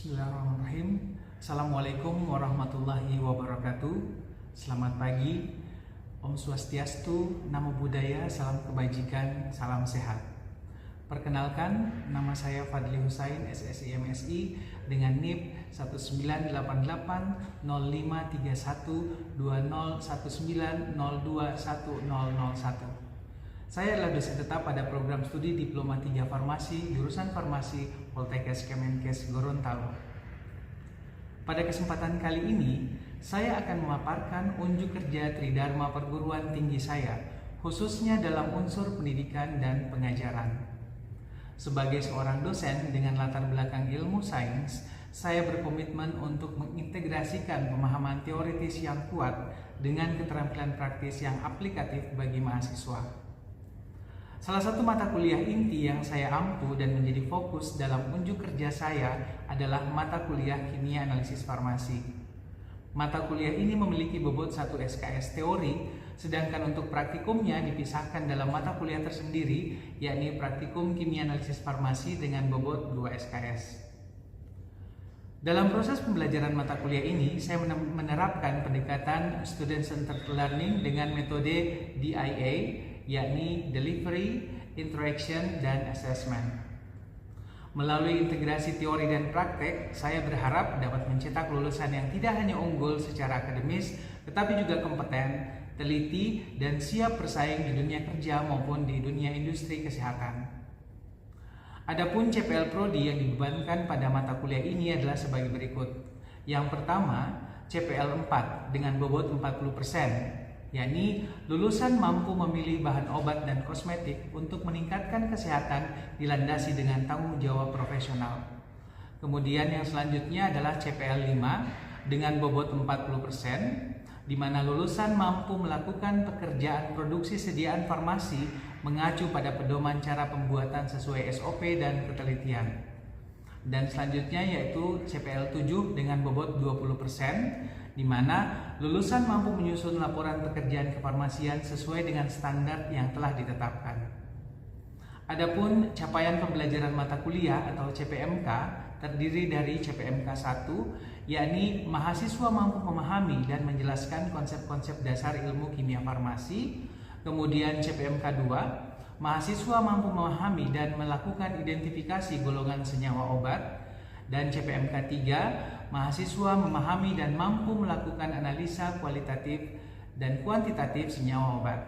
Bismillahirrahmanirrahim. Assalamualaikum warahmatullahi wabarakatuh. Selamat pagi. Om Swastiastu, Namo Buddhaya, salam kebajikan, salam sehat. Perkenalkan, nama saya Fadli Husain, SSI MSI dengan NIP 198805312019021001. Saya adalah dosen tetap pada program studi Diploma 3 Farmasi, jurusan Farmasi, Poltekkes Kemenkes Gorontalo. Pada kesempatan kali ini, saya akan memaparkan unjuk kerja Tridharma perguruan tinggi saya, khususnya dalam unsur pendidikan dan pengajaran. Sebagai seorang dosen dengan latar belakang ilmu sains, saya berkomitmen untuk mengintegrasikan pemahaman teoritis yang kuat dengan keterampilan praktis yang aplikatif bagi mahasiswa. Salah satu mata kuliah inti yang saya ampu dan menjadi fokus dalam unjuk kerja saya adalah mata kuliah Kimia Analisis Farmasi. Mata kuliah ini memiliki bobot 1 SKS teori, sedangkan untuk praktikumnya dipisahkan dalam mata kuliah tersendiri, yakni Praktikum Kimia Analisis Farmasi dengan bobot 2 SKS. Dalam proses pembelajaran mata kuliah ini, saya menerapkan pendekatan Student Centered Learning dengan metode DIA, yakni Delivery, Interaction, dan Assessment. Melalui integrasi teori dan praktek, saya berharap dapat mencetak lulusan yang tidak hanya unggul secara akademis, tetapi juga kompeten, teliti, dan siap bersaing di dunia kerja maupun di dunia industri kesehatan. Adapun CPL Prodi yang dibebankan pada mata kuliah ini adalah sebagai berikut. Yang pertama, CPL 4 dengan bobot 40%. yakni lulusan mampu memilih bahan obat dan kosmetik untuk meningkatkan kesehatan dilandasi dengan tanggung jawab profesional. Kemudian yang selanjutnya adalah CPL 5 dengan bobot 40%, di mana lulusan mampu melakukan pekerjaan produksi sediaan farmasi mengacu pada pedoman cara pembuatan sesuai SOP dan ketelitian. Dan selanjutnya yaitu CPL 7 dengan bobot 20%, di mana lulusan mampu menyusun laporan pekerjaan kefarmasian sesuai dengan standar yang telah ditetapkan. Adapun capaian pembelajaran mata kuliah atau CPMK terdiri dari CPMK 1, yakni mahasiswa mampu memahami dan menjelaskan konsep-konsep dasar ilmu kimia farmasi. Kemudian CPMK 2, mahasiswa mampu memahami dan melakukan identifikasi golongan senyawa obat. Dan CPMK 3, mahasiswa memahami dan mampu melakukan analisa kualitatif dan kuantitatif senyawa obat.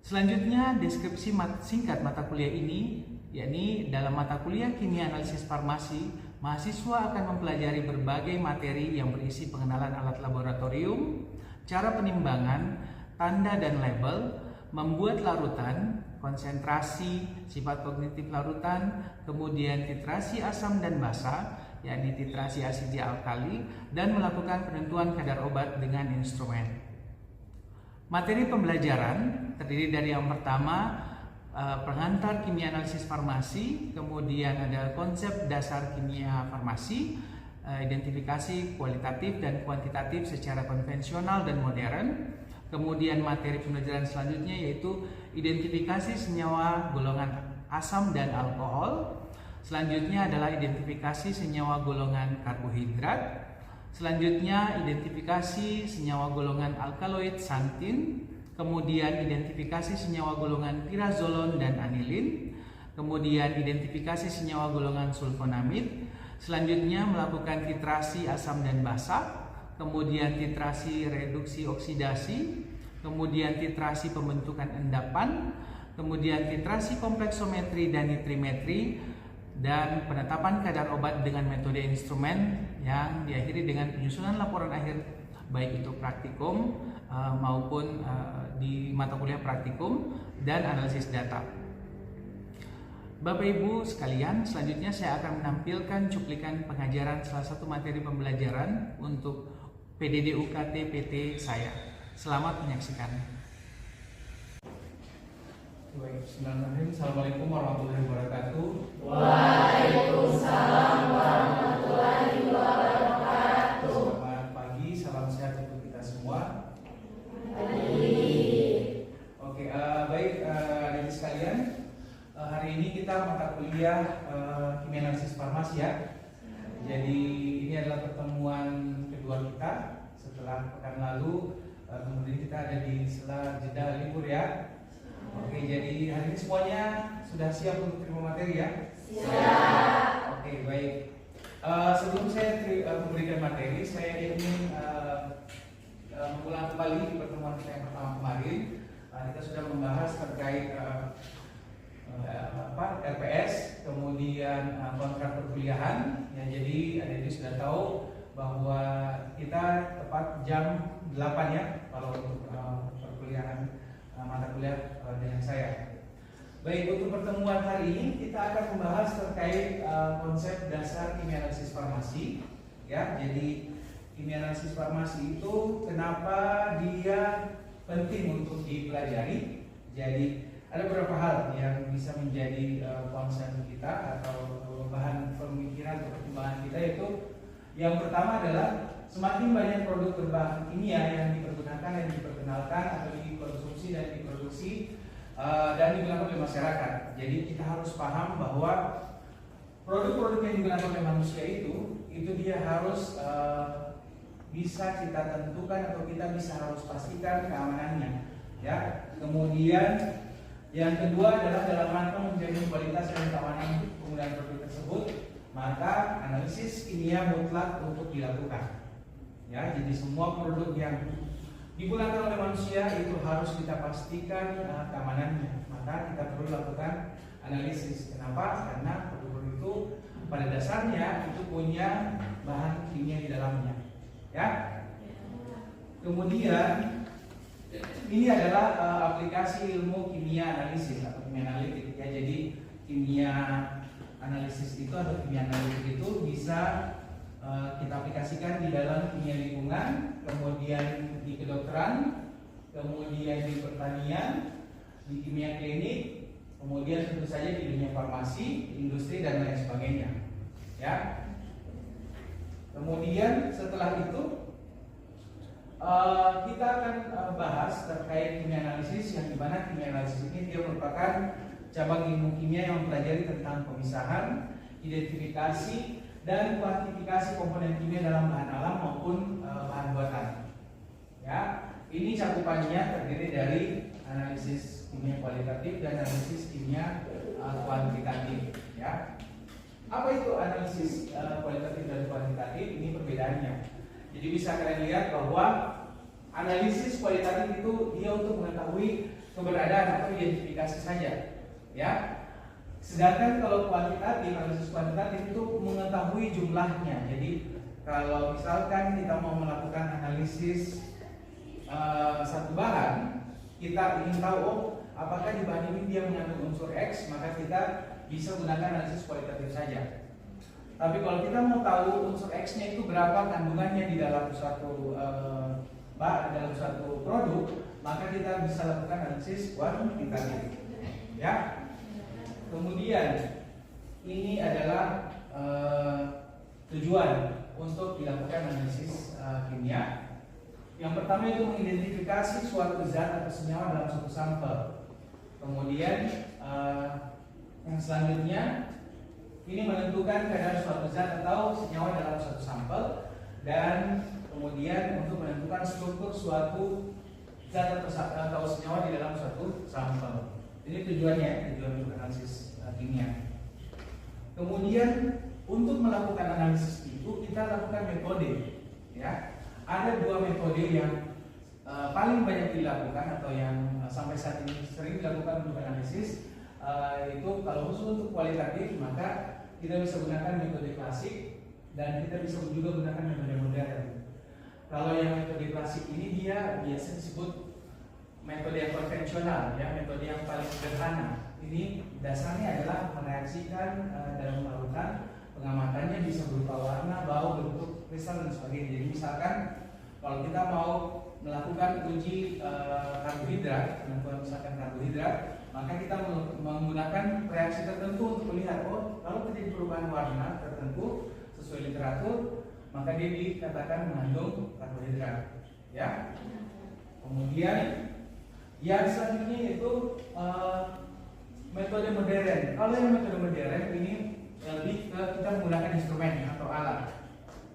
Selanjutnya, deskripsi singkat mata kuliah ini, yakni dalam mata kuliah Kimia Analisis Farmasi, mahasiswa akan mempelajari berbagai materi yang berisi pengenalan alat laboratorium, cara penimbangan, tanda dan label, membuat larutan, konsentrasi, sifat kognitif larutan, kemudian titrasi asam dan basa, yakni titrasi asidi alkali, dan melakukan penentuan kadar obat dengan instrumen. Materi pembelajaran terdiri dari yang pertama, pengantar kimia analisis farmasi, kemudian ada konsep dasar kimia farmasi, identifikasi kualitatif dan kuantitatif secara konvensional dan modern. Kemudian materi pembelajaran selanjutnya yaitu identifikasi senyawa golongan asam dan alkohol. Selanjutnya adalah identifikasi senyawa golongan karbohidrat. Selanjutnya identifikasi senyawa golongan alkaloid santin. Kemudian identifikasi senyawa golongan pirazolon dan anilin. Kemudian identifikasi senyawa golongan sulfonamid. Selanjutnya melakukan titrasi asam dan basa. Kemudian titrasi reduksi oksidasi, kemudian titrasi pembentukan endapan, kemudian titrasi kompleksometri dan nitrimetri, dan penetapan kadar obat dengan metode instrumen yang diakhiri dengan penyusunan laporan akhir baik itu praktikum maupun di mata kuliah praktikum dan analisis data. Bapak Ibu sekalian, selanjutnya saya akan menampilkan cuplikan pengajaran salah satu materi pembelajaran untuk PDD UKT PT saya. Selamat menyaksikan. Bismillahirrahmanirrahim. Assalamualaikum warahmatullahi wabarakatuh. Waalaikumsalam warahmatullahi wabarakatuh. Selamat pagi, salam sehat untuk kita semua. Oke, baik adik sekalian. Hari ini kita mata kuliah Kimia Analisis Farmasi ya. Jadi ini adalah pertemuan kedua kita setelah pekan lalu. Kemudian kita ada di sela jeda libur ya. Oke, jadi hari ini semuanya sudah siap untuk terima materi ya? Siap. Oke, baik. Sebelum saya memberikan materi, saya ingin mengulang kembali pertemuan kita yang pertama kemarin. Kita sudah membahas terkait RPS, kemudian kontrak perkuliahan. Ya, jadi adik-adik sudah tahu bahwa kita tepat jam 8 ya kalau untuk perkuliahan mata kuliah dengan saya. Baik, untuk pertemuan hari ini kita akan membahas terkait konsep dasar kimia analisis farmasi. Ya, jadi kimia analisis farmasi itu kenapa dia penting untuk dipelajari. Jadi ada beberapa hal yang bisa menjadi concern kita atau bahan pemikiran atau pertimbangan kita, yaitu yang pertama adalah semakin banyak produk berbahan kimia yang dipergunakan dan diperkenalkan atau dikonsumsi dan diproduksi dan digunakan oleh masyarakat. Jadi kita harus paham bahwa produk-produk yang digunakan oleh manusia itu dia harus bisa kita tentukan atau kita bisa harus pastikan keamanannya. Ya, kemudian yang kedua adalah dalam rangka menjaga kualitas dan keamanan penggunaan produk tersebut, maka analisis kimia mutlak untuk dilakukan. Ya, jadi semua produk yang digunakan oleh manusia itu harus kita pastikan keamanannya. Maka kita perlu lakukan analisis. Kenapa? Karena produk-produk itu pada dasarnya itu punya bahan kimia di dalamnya. Ya. Kemudian ini adalah aplikasi ilmu kimia analisis atau kimia analitik ya. Jadi kimia analisis itu atau kimia analitik itu bisa kita aplikasikan di dalam kimia lingkungan, kemudian di kedokteran, kemudian di pertanian, di kimia klinik, kemudian tentu saja di dunia farmasi, industri dan lain sebagainya. Ya. Kemudian setelah itu kita akan bahas terkait kimia analisis, yang dimana kimia analisis ini dia merupakan cabang ilmu kimia yang mempelajari tentang pemisahan, identifikasi, dan kuantifikasi komponen kimia dalam bahan alam maupun bahan buatan. Ya, ini cakupannya terdiri dari analisis kimia kualitatif dan analisis kimia kuantitatif. Ya, apa itu analisis kualitatif dan kuantitatif? Ini perbedaannya. Jadi bisa kalian lihat bahwa analisis kualitatif itu dia untuk mengetahui keberadaan atau identifikasi saja, ya. Sedangkan kalau kuantitatif, analisis kuantitatif itu mengetahui jumlahnya. Jadi kalau misalkan kita mau melakukan analisis satu bahan, kita ingin tahu apakah di bahan ini dia mengandung unsur X, maka kita bisa gunakan analisis kualitatif saja. Tapi kalau kita mau tahu unsur X-nya itu berapa kandungannya di dalam suatu dalam suatu produk, maka kita bisa lakukan analisis kuantitatif. Ya. Kemudian ini adalah tujuan untuk dilakukan analisis kimia. Yang pertama itu mengidentifikasi suatu zat atau senyawa dalam suatu sampel. Kemudian yang selanjutnya ini menentukan kadar suatu zat atau senyawa dalam suatu sampel, dan kemudian untuk menentukan struktur suatu zat atau senyawa di dalam suatu sampel. Ini tujuan untuk analisis kimia. Kemudian untuk melakukan analisis itu kita lakukan metode. Ya, ada dua metode yang paling banyak dilakukan atau yang sampai saat ini sering dilakukan untuk analisis. Itu kalau khusus untuk kualitatif maka kita bisa gunakan metode klasik dan kita bisa juga gunakan metode modern. Kalau yang metode klasik ini dia biasa disebut metode yang konvensional, ya, metode yang paling sederhana. Ini dasarnya adalah mereaksikan dalam melakukan pengamatannya bisa berupa warna, bau, bentuk, kristal dan sebagainya. Jadi misalkan kalau kita mau melakukan uji karbohidrat, penentuan misalkan karbohidrat, maka kita menggunakan reaksi tertentu untuk melihat kalau terjadi perubahan warna tertentu sesuai literatur, maka dia dikatakan mengandung karbohidrat. Ya. Kemudian yang selanjutnya yaitu metode modern. Kalau yang metode modern ini lebih ke kita menggunakan instrumen atau alat.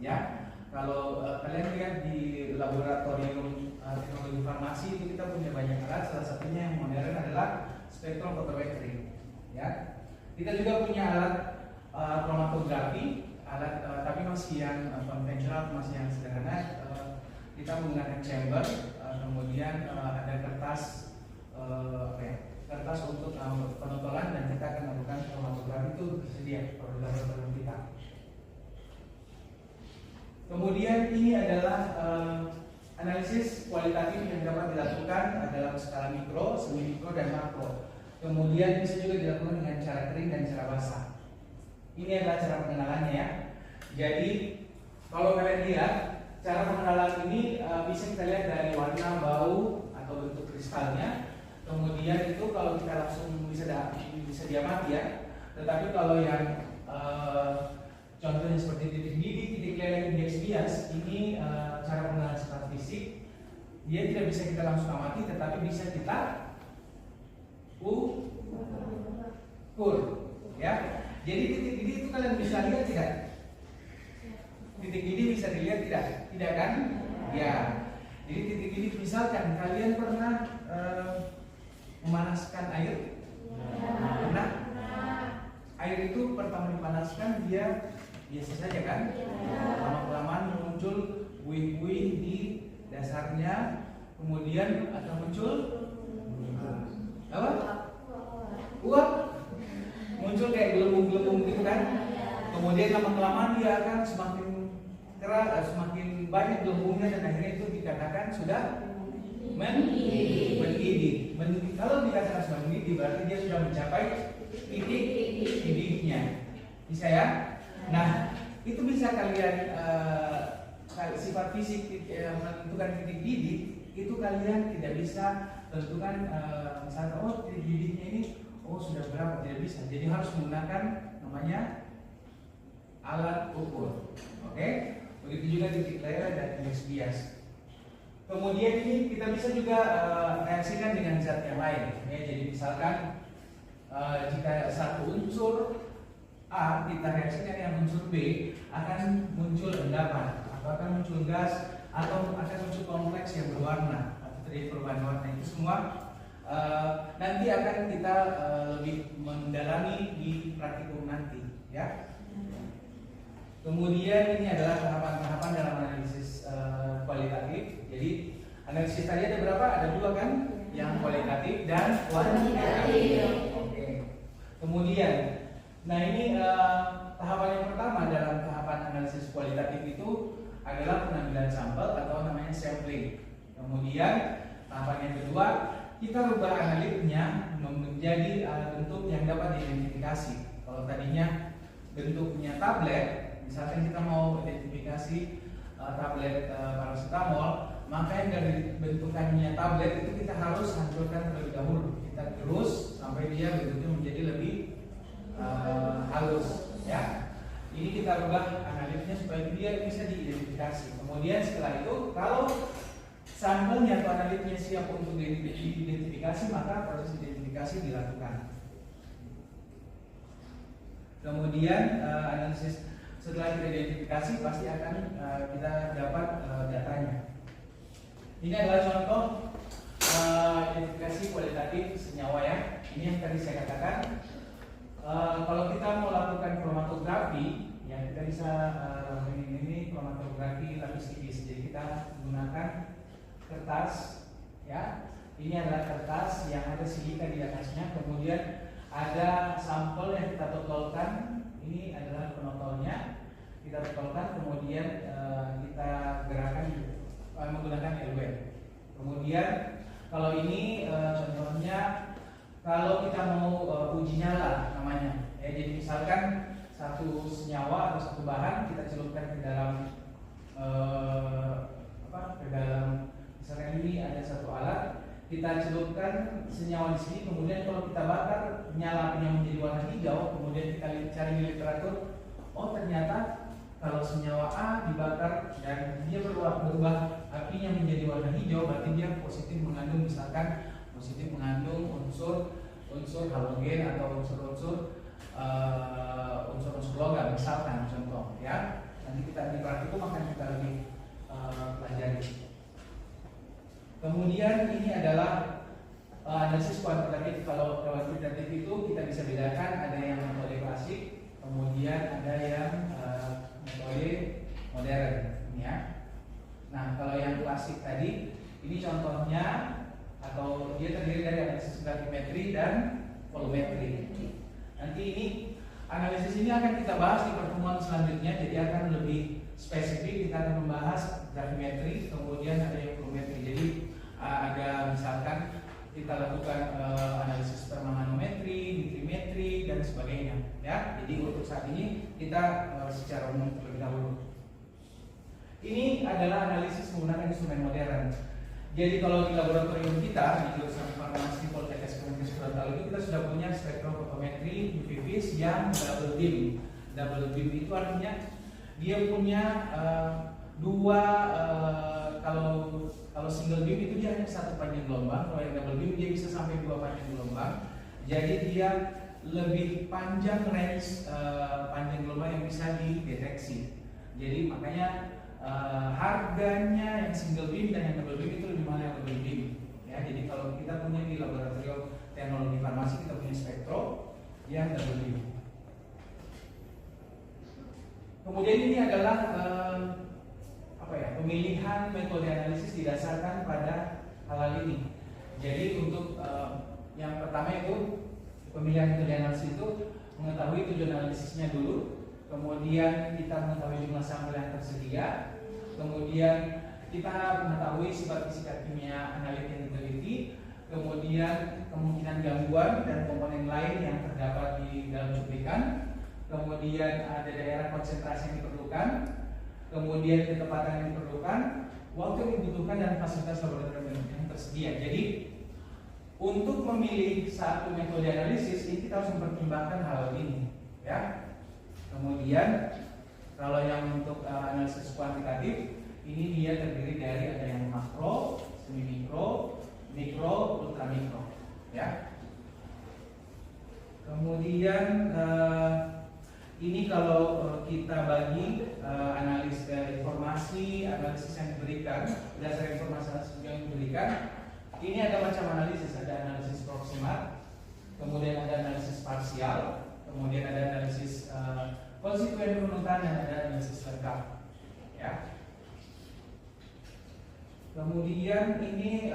Ya, kalau kalian lihat di laboratorium teknologi farmasi itu kita punya banyak alat. Salah satunya yang modern adalah spektrofotometri. Ya, kita juga punya alat kromatografi, tapi masih yang konvensional, masih yang sederhana. Kita menggunakan chamber, kemudian ada kertas kertas untuk penotolan, dan kita akan lakukan kromatografi itu tersedia pada laboratorium kita. Kemudian ini adalah analisis kualitatif yang dapat dilakukan dalam skala mikro, semi mikro, dan makro. Kemudian bisa juga dilakukan dengan cara kering dan cara basah. Ini adalah cara pengenalannya ya. Jadi kalau kalian lihat cara pengenalan ini bisa kita lihat dari warna, bau, atau bentuk kristalnya. Kemudian itu kalau kita langsung bisa diamati ya. Tetapi kalau yang contohnya seperti titik didih, titik leleh, indeks bias, ini cara pengenalan secara fisik. Dia tidak bisa kita langsung amati, tetapi bisa kita ukur ya. Jadi titik didih itu kalian bisa lihat tidak? Titik didih bisa dilihat tidak? Tidak kan? Ya. Jadi titik didih, misalkan kalian pernah memanaskan air? Pernah? Air itu pertama dipanaskan dia biasa saja kan? Lama-kelamaan muncul buih-buih di dasarnya, kemudian akan muncul apa? Uap. Muncul kayak gelembung-gelembung gitu kan? Kemudian lama-kelamaan dia akan semakin keras, semakin banyak gelembungnya, dan akhirnya itu dikatakan sudah mendidih. Kalau dikatakan sudah mendidih, berarti dia sudah mencapai titik didihnya. Bisa ya? Nah, itu bisa kalian sifat fisik menentukan titik didih itu kalian tidak bisa tentukan misalnya titik didihnya ini sudah berapa, tidak bisa. Jadi harus menggunakan namanya alat ukur. Oke? Begitu juga titik leleh dan indeks bias. Kemudian ini kita bisa juga reaksikan dengan zat yang lain. Ya, jadi misalkan jika satu unsur A kita reaksikan dengan unsur B, akan muncul endapan, atau akan muncul gas, atau akan muncul kompleks yang berwarna, atau terjadi perubahan warna. Itu semua nanti akan kita lebih mendalami di praktikum nanti, ya. Kemudian ini adalah tahapan-tahapan dalam analisis kualitatif. Jadi analisis tadi ada berapa? Ada dua kan? Yang kualitatif dan kuantitatif. Oke. Kemudian, nah ini tahapan yang pertama dalam tahapan analisis kualitatif itu adalah pengambilan sampel atau namanya sampling. Kemudian tahapan yang kedua, kita rubah analitnya menjadi bentuk yang dapat diidentifikasi. Kalau tadinya bentuknya tablet, misalkan kita mau identifikasi tablet paracetamol, maka yang dari bentukannya tablet itu kita harus hancurkan terlebih dahulu. Kita gerus sampai dia bentuknya menjadi lebih halus, ya. Ini kita rubah analitnya supaya dia bisa diidentifikasi. Kemudian setelah itu, kalau sampelnya atau analitnya siap untuk diidentifikasi, maka proses identifikasi dilakukan. Kemudian analisis setelah identifikasi pasti akan kita dapat datanya. Ini adalah contoh identifikasi kualitatif senyawa ya. Ini yang tadi saya katakan. Kalau kita mau lakukan kromatografi, ya kita bisa ini kromatografi lapis tipis. Jadi kita menggunakan kertas, ya. Ini adalah kertas yang ada silika di atasnya. Kemudian ada sampel yang kita totolkan. Ini adalah penotolnya. Kita totolkan, kemudian kita gerakan menggunakan LWN. Kemudian kalau ini contohnya, kalau kita mau uji nyala namanya, ya, jadi misalkan satu senyawa atau satu bahan kita celupkan ke dalam ke dalam, misalkan ini ada satu alat, kita celupkan senyawa di sini, kemudian kalau kita bakar nyala apinya menjadi warna hijau, kemudian kita cari di literatur, oh ternyata kalau senyawa A dibakar dan dia berubah apinya menjadi warna hijau, berarti dia positif mengandung, misalkan positif mengandung unsur halogen atau unsur logam, misalkan contoh ya. Nanti kita di praktikum akan kita lebih pelajari. Kemudian ini adalah analisis kuantitatif. Kalau kuantitatif itu kita bisa bedakan, ada yang metode klasik, kemudian ada yang metode modern, ya. Nah, kalau yang klasik tadi, ini contohnya atau dia terdiri dari analisis gravimetri dan volumetri. Nanti ini analisis ini akan kita bahas di pertemuan selanjutnya, jadi akan lebih spesifik. Kita akan membahas gravimetri, kemudian ada yang volumetri. Jadi ada misalkan kita lakukan analisis termomanometri, nitrimetri dan sebagainya, ya. Jadi untuk saat ini kita secara umum terlebih dahulu. Ini adalah analisis menggunakan instrumen modern. Jadi kalau di laboratorium kita di jurusan farmasi Poltekkes Kemenkes Gorontalo itu kita sudah punya spektrofotometri UV-Vis yang double beam. Double beam itu artinya dia punya dua, kalau single beam itu dia hanya satu panjang gelombang. Kalau yang double beam dia bisa sampai dua panjang gelombang. Jadi dia lebih panjang range panjang gelombang yang bisa dideteksi. Jadi makanya harganya yang single beam dan yang double beam itu lebih mahal yang double beam, ya. Jadi kalau kita punya di laboratorium teknologi farmasi, kita punya spektro yang double beam. Kemudian ini adalah pemilihan metode analisis didasarkan pada hal ini. Jadi untuk yang pertama itu pemilihan metode analisis itu mengetahui tujuan analisisnya dulu, kemudian kita mengetahui jumlah sampel yang tersedia, kemudian kita mengetahui sifat-sifat kimia analit yang diteliti, kemudian kemungkinan gangguan dan komponen lain yang terdapat di dalam cuplikan, kemudian ada daerah konsentrasi yang diperlukan, kemudian ketepatan yang diperlukan, waktu yang dibutuhkan, dan fasilitas laboratorium yang tersedia. Jadi untuk memilih satu metode analisis ini kita harus mempertimbangkan hal ini, ya. Kemudian kalau yang untuk analisis kuantitatif ini dia terdiri dari ada yang makro, semi mikro, mikro, ultra mikro, ya. Kemudian ini kalau kita bagi analis informasi, analisis yang diberikan berdasarkan informasi yang diberikan, ini ada macam analisis, ada analisis proksimal, kemudian ada analisis parsial, kemudian ada analisis konstituen runutan, dan ada analisis lengkap, ya. Kemudian ini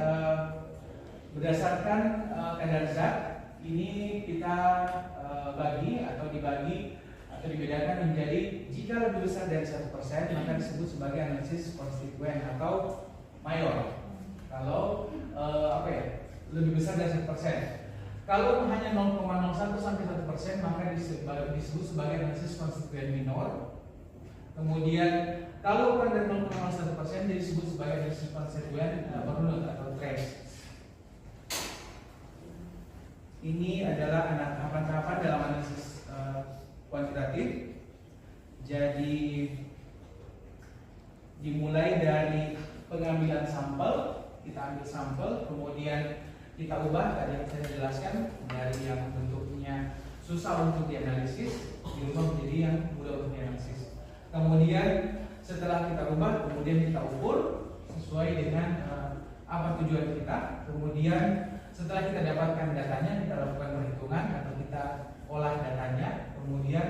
berdasarkan kadar zat, ini kita bagi atau dibagi atau dibedakan menjadi jika lebih besar dari 1% maka disebut sebagai analisis konstituen atau mayor. Kalau lebih besar dari 1%. Kalau hanya 0,01 sampai 1% maka disebut sebagai analisis konstituen minor. Kemudian kalau kurang dari 0,01% disebut sebagai analisis konstituen berunut atau trace. Ini adalah tahapan-tahapan dalam analisis kuantitatif. Jadi dimulai dari pengambilan sampel, kita ambil sampel, kemudian kita ubah tadi yang saya jelaskan dari yang bentuknya susah untuk dianalisis diubah menjadi yang mudah untuk dianalisis. Kemudian setelah kita ubah, kemudian kita ukur sesuai dengan apa tujuan kita. Kemudian setelah kita dapatkan datanya, kita lakukan perhitungan atau kita olah datanya. Kemudian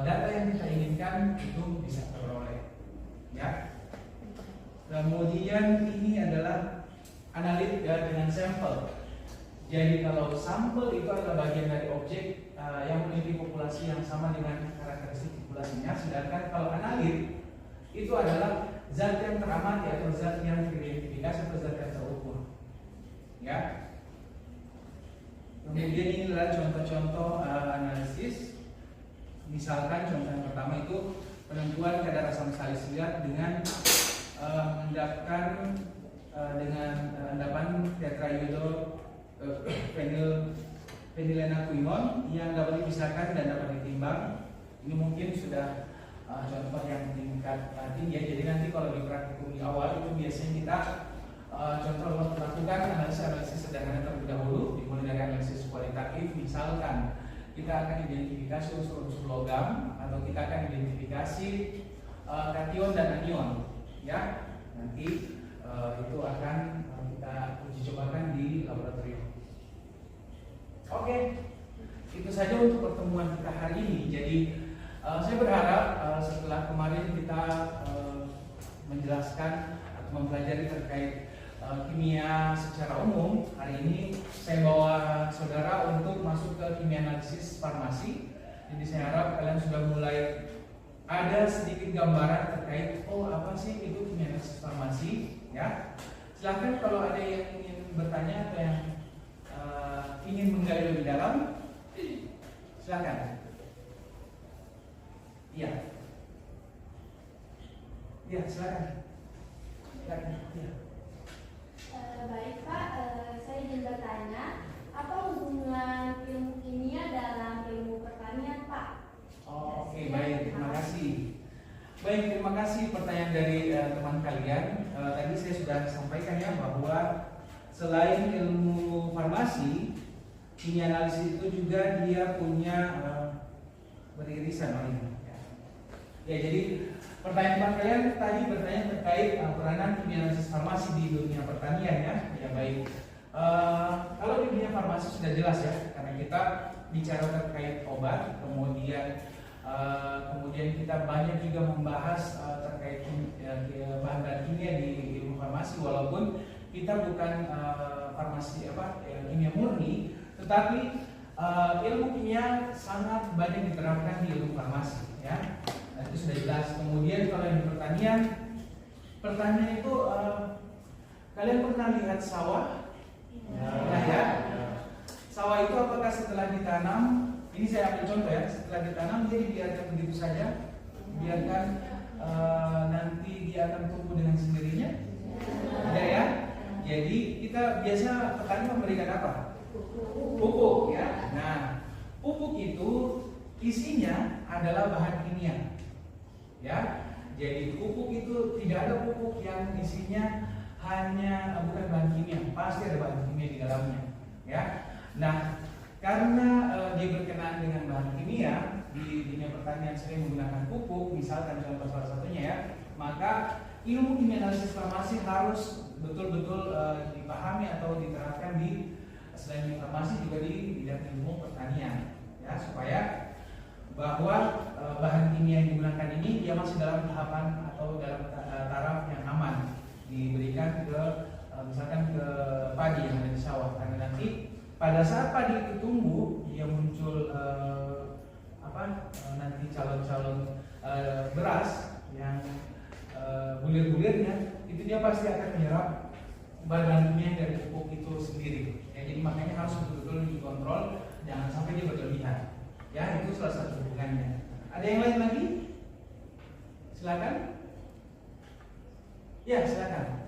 data yang kita inginkan itu bisa terperoleh, ya. Kemudian ini adalah analit dengan sampel. Jadi kalau sampel itu adalah bagian dari objek yang memiliki populasi yang sama dengan karakteristik populasinya, sedangkan kalau analit itu adalah zat yang teramati atau zat yang teridentifikasi atau zat yang terukur, ya. Kemudian ini adalah contoh-contoh analisis. Misalkan contoh yang pertama itu penentuan kadar asam salisilat dengan mendapatkan dengan endapan tetraiodol fenilenaquinone yang dapat dipisahkan dan dapat ditimbang. Ini mungkin sudah contoh yang tingkat tinggi, ya. Jadi nanti kalau di praktikum di awal itu biasanya kita contoh melakukan analisis sederhana terlebih dahulu, dimulai dari analisis kualitatif. Misalkan kita akan identifikasi unsur-unsur logam, atau kita akan identifikasi kation dan anion, ya. Nanti itu akan kita uji cobakan di laboratorium. Oke, itu saja untuk pertemuan kita hari ini. Jadi saya berharap setelah kemarin kita menjelaskan atau mempelajari terkait kimia secara umum, hari ini saya bawa saudara untuk masuk ke kimia analisis farmasi. Jadi saya harap kalian sudah mulai ada sedikit gambaran terkait apa sih itu kimia analisis farmasi, ya. Silahkan kalau ada yang ingin bertanya atau yang ingin menggali lebih dalam, silakan. Iya. Iya, silakan. Silakan. Iya. Baik Pak, saya ingin bertanya, apa hubungan ilmu kimia dalam ilmu pertanian Pak? Oke, baik, terima kasih. Baik, terima kasih pertanyaan dari teman kalian. Tadi saya sudah sampaikan ya bahwa selain ilmu farmasi, kimia analisis itu juga dia punya beririsan ini. Ya, jadi pertanyaan teman kalian tadi bertanya terkait peranan kimia analisis farmasi di dunia pertanian, ya. Ya, baik. Kalau di dunia farmasi sudah jelas ya, karena kita bicara terkait obat, kemudian kita banyak juga membahas terkait bahan-bahan kimia di ilmu farmasi, walaupun kita bukan kimia murni, tetapi ilmu kimia sangat banyak diterapkan di ilmu farmasi, ya. Nah, itu sudah jelas. Kemudian kalau yang di pertanian itu kalian pernah lihat sawah? Nah, ya. Sawah itu apakah setelah ditanam, ini saya ambil contoh ya, setelah ditanam dia dibiarkan begitu saja, biarkan nanti dia akan tumbuh dengan sendirinya? Tidak ya. Jadi kita biasa petani memberikan apa? Pupuk, ya. Nah, pupuk itu isinya adalah bahan kimia, ya. Jadi pupuk itu tidak ada pupuk yang isinya hanya bukan bahan kimia, pasti ada bahan kimia di dalamnya, ya. Nah, karena dia berkenaan dengan bahan kimia di dunia pertanian sering menggunakan pupuk, misalkan contoh salah satunya ya, maka ilmu kimia analisis farmasi harus betul-betul dipahami atau diterapkan di selain farmasi juga di bidang ilmu pertanian, ya, supaya bahwa bahan kimia yang digunakan ini dia masih dalam tahapan atau dalam taraf yang aman diberikan ke misalkan ke padi yang ada di sawah, karena nanti pada saat padi itu tumbuh dia muncul nanti calon-calon beras yang bulir-bulirnya itu dia pasti akan menyerap bahan kimia dari pupuk itu sendiri, ya. Jadi makanya harus betul-betul dikontrol, jangan sampai dia berlebihan. Ya, itu salah satu hubungannya. Ada yang lain lagi? Silakan. Ya, silakan.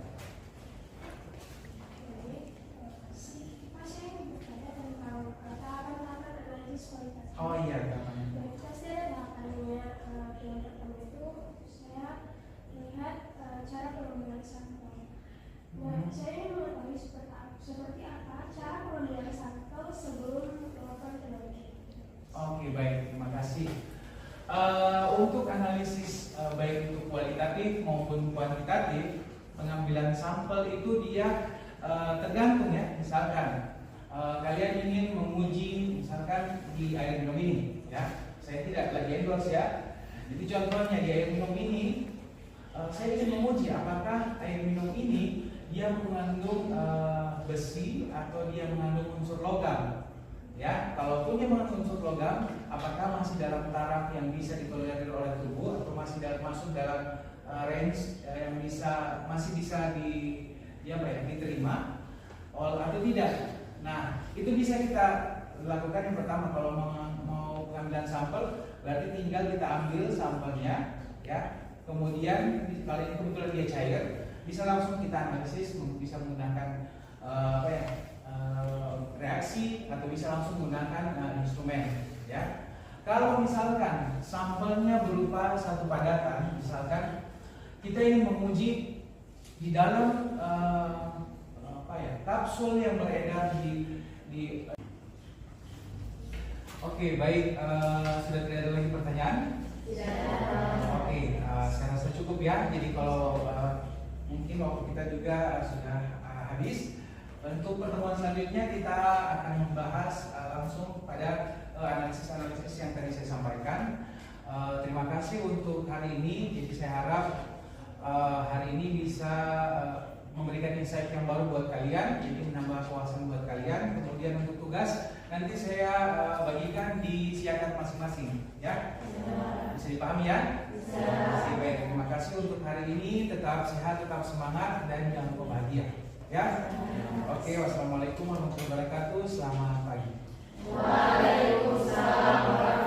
Oh iya, Pasti ada tahapannya. Yang pertama itu saya melihat cara pengambilan sampel. Nah, saya ingin mengetahui seperti apa cara pengambilan sampel sebelum melakukan penelitian. Oke, baik, terima kasih. Untuk analisis baik itu kualitatif maupun kuantitatif, pengambilan sampel itu dia tergantung ya. Misalkan kalian ingin menguji misalkan di air minum ini, ya. Saya tidak lagi endorse ya. Jadi contohnya di air minum ini, saya ingin menguji apakah air minum ini dia mengandung besi atau dia mengandung unsur logam. Ya, kalaupun dia mengandung unsur logam, apakah masih dalam taraf yang bisa ditolerir oleh tubuh atau masih masuk dalam range yang masih bisa diterima atau tidak. Nah, itu bisa kita lakukan. Yang pertama, kalau mau pengambilan sampel, berarti tinggal kita ambil sampelnya, ya. Kemudian kalau ini kebetulan dia cair, bisa langsung kita analisis, bisa menggunakan reaksi atau bisa langsung menggunakan instrumen, ya. Kalau misalkan sampelnya berupa satu padatan, misalkan kita ingin menguji di dalam kapsul yang beredar di Oke, baik, sudah tidak ada lagi pertanyaan. Oke, saya rasa cukup ya. Jadi kalau mungkin waktu kita juga sudah habis. Untuk pertemuan selanjutnya kita akan membahas langsung pada analisis-analisis yang tadi saya sampaikan. Terima kasih untuk hari ini. Jadi saya harap hari ini bisa memberikan insight yang baru buat kalian, jadi menambah wawasan buat kalian. Kemudian untuk tugas nanti saya bagikan di siakat masing-masing, ya. Bisa dipahami ya? Bisa. Baik, terima kasih untuk hari ini. Tetap sehat, tetap semangat, dan jangan lupa bahagia, ya. Oke, wassalamualaikum warahmatullahi wabarakatuh. Selamat pagi. Waalaikumsalam.